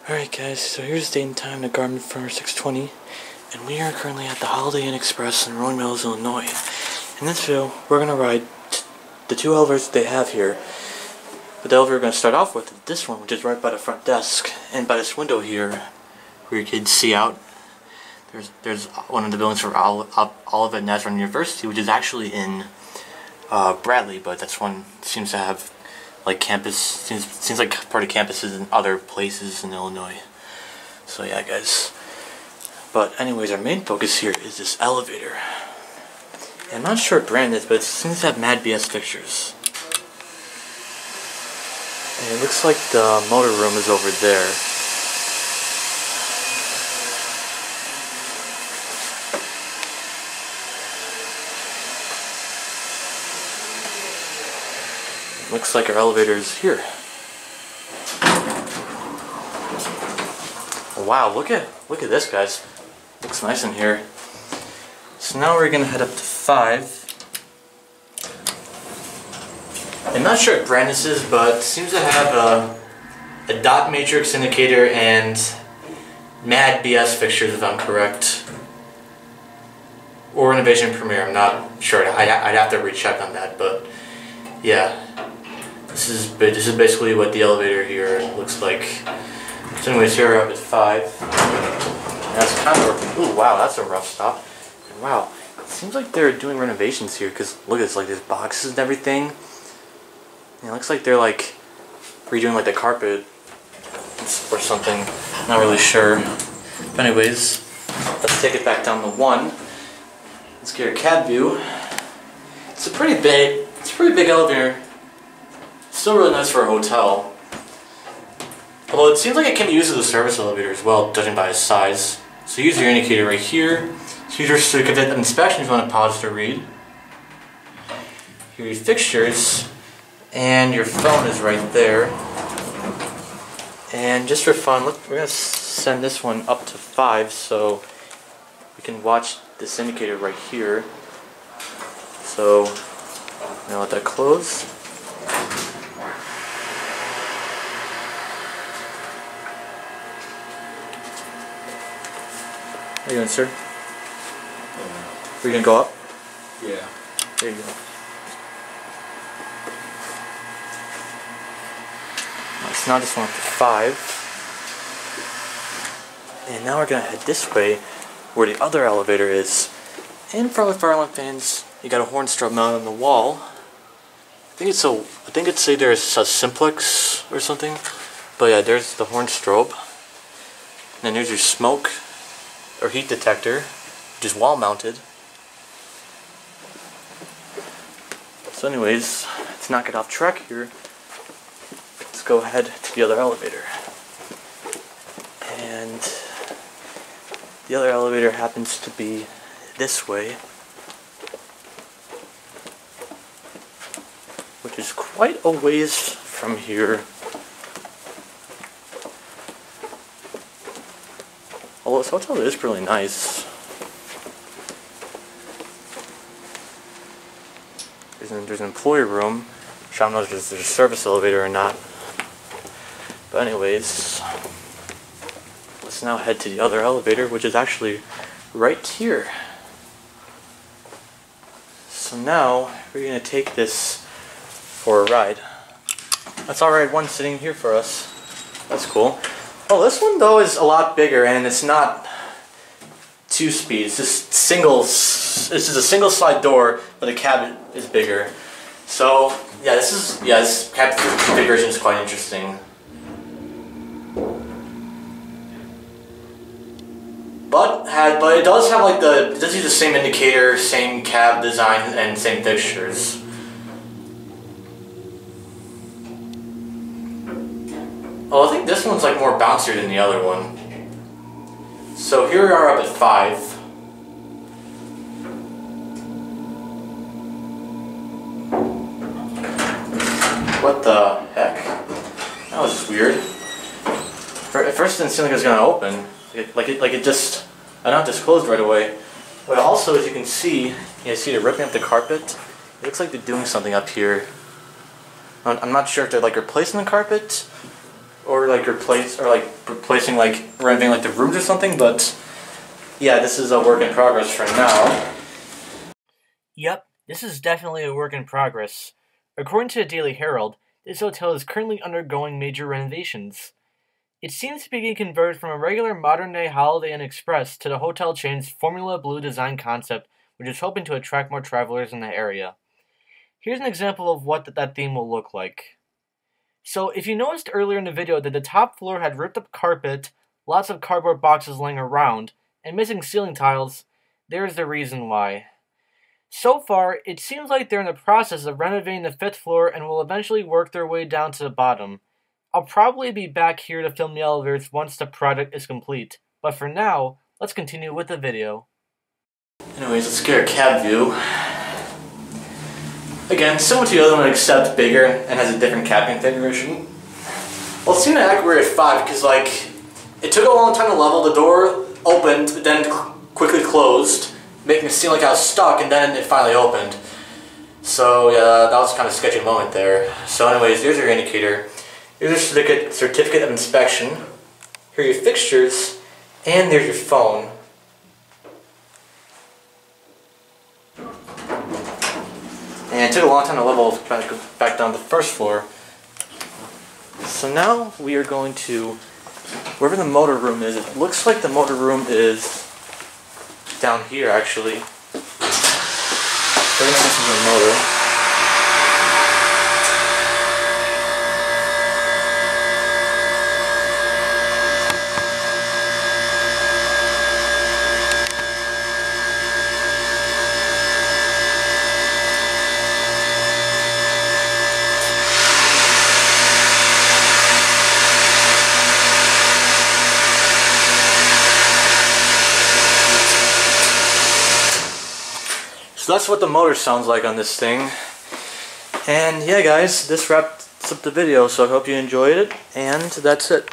Alright guys, so here's the date and time to Garden Furniture 620, and we are currently at the Holiday Inn Express in Rolling Meadows, Illinois. In this video, we're going to ride the two elevators they have here, but the elevator we're going to start off with is this one, which is right by the front desk, and by this window here, where you can see out. There's one of the buildings for Olivet Nazarene University, which is actually in Bradley, but that's one seems to have like campus, seems like part of campuses in other places in Illinois. So yeah guys. But anyways, our main focus here is this elevator. And I'm not sure what brand it is, but it seems to have Mad BS fixtures. And it looks like the motor room is over there. Looks like our elevator is here. Wow, look at this, guys. Looks nice in here. So now we're gonna head up to 5. I'm not sure what brand this is, but it seems to have a dot matrix indicator and Mad BS fixtures, if I'm correct. Or Innovation Premiere, I'm not sure. I'd have to recheck on that, but yeah. This is basically what the elevator here looks like. So anyways, here we're up at 5. That's kind of, ooh, wow, that's a rough stop. And wow, it seems like they're doing renovations here, because look at this, like there's boxes and everything. And it looks like they're like redoing like the carpet or something. Not really sure. But anyways, let's take it back down to 1. Let's get our cab view. It's a pretty big elevator. Still really nice for a hotel. Although it seems like it can be used as a service elevator as well, judging by its size. So use your indicator right here. So use your certificate of inspection if you want to pause to read. Here are your fixtures. And your phone is right there. And just for fun, look, we're going to send this one up to 5 so we can watch this indicator right here. So I'm going to let that close. How you doing, sir? Are you gonna go up? Yeah. There you go. So now this one up to 5. And now we're gonna head this way where the other elevator is. And for all the Fire Alarm fans, you got a horn strobe mounted on the wall. I think it's either a simplex or something. But yeah, there's the horn strobe. And then there's your smoke or heat detector, which is wall mounted. So anyways, let's not get off track here. Let's go ahead to the other elevator. And the other elevator happens to be this way, which is quite a ways from here. Although this hotel is really nice. There's an employee room, which I don't know if there's a service elevator or not. But anyways, let's now head to the other elevator, which is actually right here. So now we're going to take this for a ride. That's alright, one sitting here for us. That's cool. Oh, this one though is a lot bigger, and it's not 2-speed. It's just This is a single slide door, but the cab is bigger. So yeah, this cab configuration is quite interesting. But it does have like it does use the same indicator, same cab design, and same fixtures. Oh, I think this one's like more bouncier than the other one. So here we are up at 5. What the heck? That was just weird. At first it didn't seem like it was gonna open. It just, I not just closed right away. But also, as you can see, they're ripping up the carpet. It looks like they're doing something up here. I'm not sure if they're like replacing the carpet or like replacing like renovating like the rooms or something, but yeah, this is a work in progress for now. Yep, this is definitely a work in progress. According to the Daily Herald, this hotel is currently undergoing major renovations. It seems to be being converted from a regular modern-day Holiday Inn Express to the hotel chain's Formula Blue design concept, which is hoping to attract more travelers in the area. Here's an example of what that theme will look like. So, if you noticed earlier in the video that the top floor had ripped up carpet, lots of cardboard boxes laying around, and missing ceiling tiles, there's the reason why. So far, it seems like they're in the process of renovating the 5th floor and will eventually work their way down to the bottom. I'll probably be back here to film the elevators once the project is complete, but for now, let's continue with the video. Anyways, let's get our cab view. Again, similar to the other one except bigger and has a different cab configuration. Well, it seemed like we're at 5 because like, it took a long time to level, the door opened, then quickly closed, making it seem like I was stuck, and then it finally opened. So yeah, that was kind of a sketchy moment there. So anyways, here's your indicator. Here's your certificate of inspection. Here are your fixtures, and there's your phone. And it took a long time to level back down to the 1st floor. So now we are going to, wherever the motor room is, it looks like the motor room is down here actually. So we're going to listen to the motor. So that's what the motor sounds like on this thing. And yeah guys, this wraps up the video, so I hope you enjoyed it, and that's it.